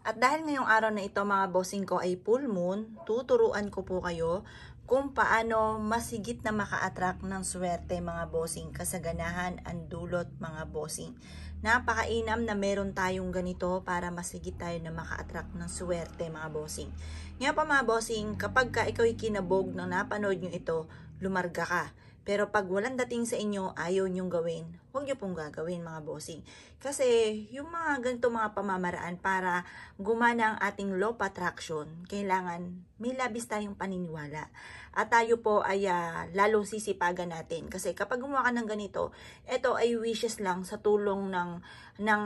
At dahil ngayong araw na ito mga bossing ko ay full moon, tuturuan ko po kayo kung paano masigit na maka-attract ng swerte mga bossing, kasaganahan ang dulot mga bossing. Napakainam na meron tayong ganito para masigit tayo na maka-attract ng swerte mga bossing. Ngayon pa mga bossing, kapag ka ikaw kinabog na napanood nyo ito, lumarga ka. Pero pag walang dating sa inyo, ayaw nyong gawin, huwag nyo pong gagawin mga bossing. Kasi yung mga ganito mga pamamaraan para gumana ang ating law of attraction, kailangan may labis tayong paniniwala. At tayo po ay lalong sisipagan natin. Kasi kapag gumawa ka ng ganito, ito ay wishes lang sa tulong ng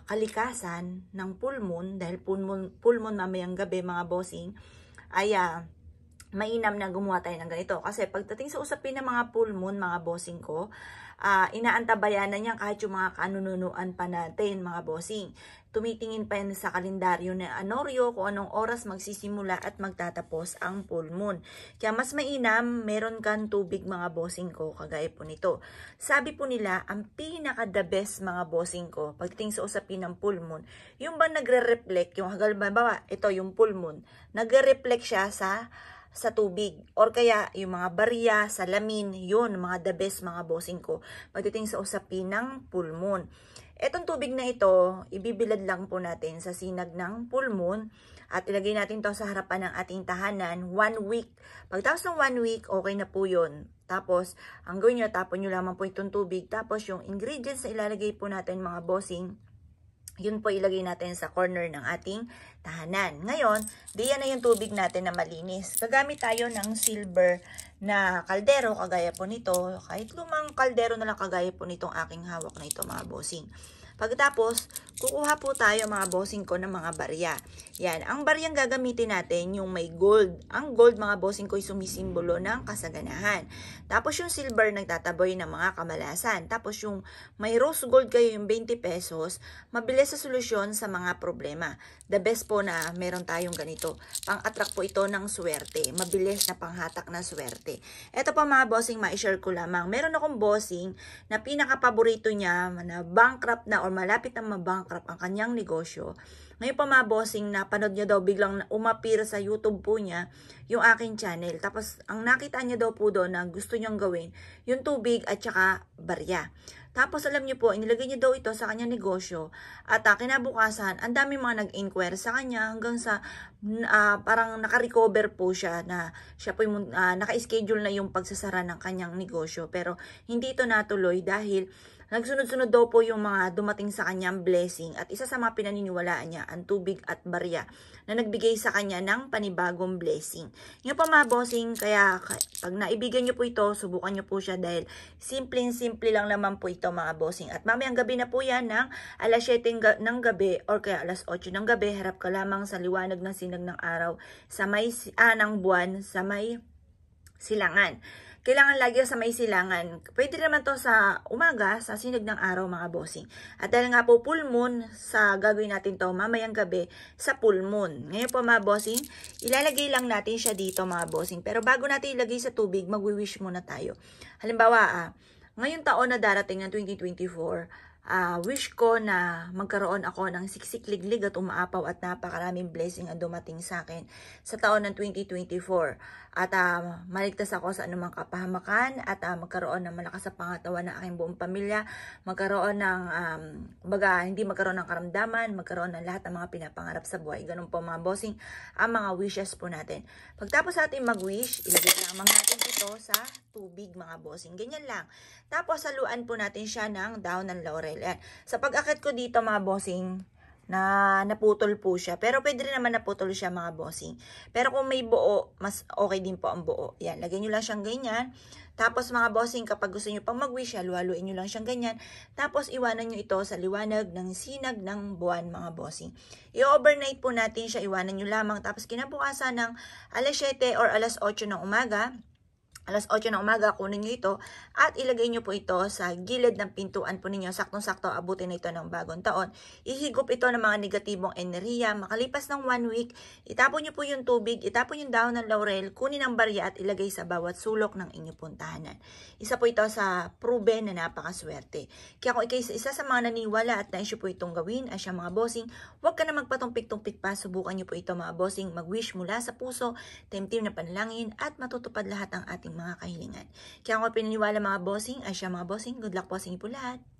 kalikasan, ng full moon, dahil full moon mamayang gabi mga bossing, ay mainam na gumawa tayo ng ganito. Kasi pagdating sa usapin ng mga full moon, mga bossing ko, inaantabayan na niya kahit yung mga kanununuan pa natin, mga bossing. Tumitingin pa yan sa kalendaryo na Anoryo kung anong oras magsisimula at magtatapos ang full moon. Kaya mas mainam, meron kang tubig mga bossing ko, kagaya po nito. Sabi po nila, ang pinaka-the best mga bossing ko, pagdating sa usapin ng full moon, yung ba nagre-reflect, yung halimbawa, ito yung full moon, nagre-reflect siya sa tubig, or kaya yung mga barya, salamin, yun, mga the best mga bossing ko pagdating sa usapin ng full moon. Etong tubig na ito, ibibilad lang po natin sa sinag ng full moon at ilagay natin to sa harapan ng ating tahanan 1 week. Pagtapos ng 1 week, okay na po yun. Tapos, ang gawin nyo, tapon nyo lamang po itong tubig. Tapos, yung ingredients na ilalagay po natin mga bossing, yun po ilagay natin sa corner ng ating tahanan. Ngayon, diyan na yung tubig natin na malinis. Gagamit tayo ng silver na kaldero, kagaya po nito. Kahit lumang kaldero na lang kagaya po nitong aking hawak na ito mga bossing. Pagkatapos, kukuha po tayo mga bossing ko ng mga barya. Yan, ang baryang gagamitin natin yung may gold. Ang gold mga bossing ko ay sumisimbolo ng kasaganahan. Tapos yung silver nagtataboy ng mga kamalasan. Tapos yung may rose gold kayo yung 20 pesos, mabilis sa solusyon sa mga problema. The best po na meron tayong ganito. Pang-attract po ito ng swerte. Mabilis na panghatak na swerte. Ito pa mga bossing, ma-share ko lamang. Meron akong bossing na pinaka-paborito niya na bankrupt na or malapit na mabankrupt ang kanyang negosyo. Ngayon pa mga bossing, napanood niya daw biglang umapir sa YouTube po niya yung aking channel. Tapos ang nakita niya daw po doon na gusto niyang gawin yung tubig at saka barya. Tapos alam niyo po, inilagay niya daw ito sa kanyang negosyo at kinabukasan, ang dami mga nag-inquire sa kanya hanggang sa parang naka-recover po siya na siya po yung naka-schedule na yung pagsasara ng kanyang negosyo. Pero hindi ito natuloy dahil nagsunod-sunod daw po yung mga dumating sa kanyang blessing at isa sa mga pinaniniwalaan niya, ang tubig at barya na nagbigay sa kanya ng panibagong blessing. Yung pa mga bossing, kaya pag naibigay niyo po ito, subukan niyo po siya dahil simple lang naman po ito mga bossing. At mamayang gabi na po yan ng alas 7 ng gabi or kaya alas 8 ng gabi, harap ka lamang sa liwanag ng sinag ng araw sa may ng buwan sa may silangan. Kailangan lagi sa may silangan. Pwede naman to sa umaga, sa sinag ng araw mga bossing. At dahil nga po full moon, sa gagawin natin to mamayang gabi sa full moon. Ngayon po mga bossing, ilalagay lang natin siya dito mga bossing. Pero bago natin ilagay sa tubig, magwi-wish muna tayo. Halimbawa, ngayong taon na darating ng 2024, wish ko na magkaroon ako ng siksik liglig at umaapaw at napakaraming blessing ang dumating sa akin sa taon ng 2024. At maligtas ako sa anumang kapahamakan at magkaroon ng malakas sa pangatawan ng aking buong pamilya, magkaroon ng, hindi magkaroon ng karamdaman, magkaroon ng lahat ng mga pinapangarap sa buhay. Ganun po mga bossing, ang mga wishes po natin. Pagtapos natin mag-wish, ilagay lamang natin ito sa tubig mga bossing. Ganyan lang. Tapos saluan po natin siya ng dahon ng laurel. Yan. Sa pag-akit ko dito mga bossing, na naputol po siya. Pero pwede rin naman naputol siya mga bossing. Pero kung may buo, mas okay din po ang buo. Yan, lagyan nyo lang siyang ganyan. Tapos mga bossing, kapag gusto nyo pang mag-wish, haluin nyo lang siyang ganyan. Tapos iwanan nyo ito sa liwanag ng sinag ng buwan mga bossing. I-overnight po natin siya, iwanan nyo lamang. Tapos kinabukasan ng alas 7 or alas 8 ng umaga, alas 8 ng umaga, kunin nyo ito at ilagay nyo po ito sa gilid ng pintuan po ninyo. Saktong-sakto, abutin na ito ng bagong taon. Ihigop ito ng mga negatibong enerhiya. Makalipas ng 1 week, itapon nyo po yung tubig, itapon yung dahon ng laurel, kunin ang barya at ilagay sa bawat sulok ng inyong puntahanan. Isa po ito sa proven na napakaswerte. Kaya kung isa sa mga naniwala at naisyo po itong gawin, ay siya mga bossing, huwag ka na magpatumpik-tumpik pa. Subukan nyo po ito mga bossing, mag-wish mula sa puso, temtim na panalangin at matutupad lahat ang ating mga kahilingan. Kaya kung pinaniwala mga bossing, ay siya mga bossing, good luck po sa inyo po lahat.